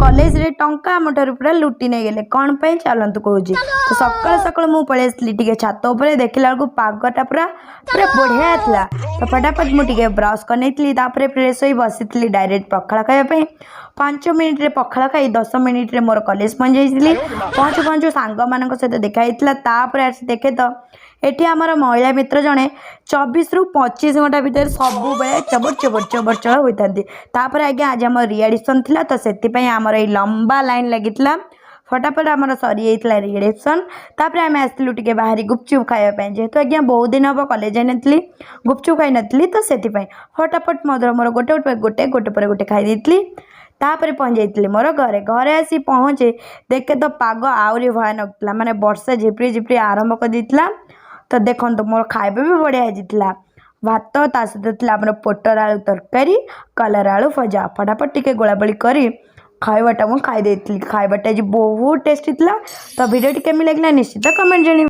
College रे टंका आम ठारू पूरा लुटी नहीं गले कौन पे चलतु कहूँ तो सकाल सकाल मुझे पलि टे छात उपर देखला बेलू पागटा पूरा पूरा बढ़िया था तो फटाफट मुझे ब्रश कर नहीं फ्रेश हो बसी डायरेक्ट पखाड़ खायापी 5 मिनिट रे पखाड़ खाई 10 मिनिट रे मोर कॉलेज पहुँच पहुँचु पहुँचु सांग मान सहित देखाई आसी देखे तो एटी आमर महिला मित्र जड़े 24 ରୁ 25 घंटा भितर सब चबर चबर चबर चढ़ होता आज्ञा आज आम रिएडिशन थी तो से आमर ये लंबा लाइन लगी फटाफट आमर सरी जाता रिएडिशन तापर आम आसलु टे बाहर गुपचुप खायापी जेहेतु आज्ञा बहुत दिन हम कॉलेज जाई नी गुपचुप खाई नी तो से फटाफट मोर गोटे गोटे गोटे पर गोटे खाई तापर पहुँच जाइए मोर घरे घरे आसी पहुँचे देखे तो पाग आहरी भयानक था माने वर्षा झिपड़ी झिपड़ी आरंभ कर देता तो देखो मोर खाଇବା भी बढ़िया होता भात ता सहित आम पोटर आलू तरकारी कलर आलू भजा फटाफट टिके गोलाबोली करी खाइबाटा मुझे खाई खाइबाटा आज बहुत टेस्टी था तो वीडियो केमी लगे निश्चित कमेंट जानी।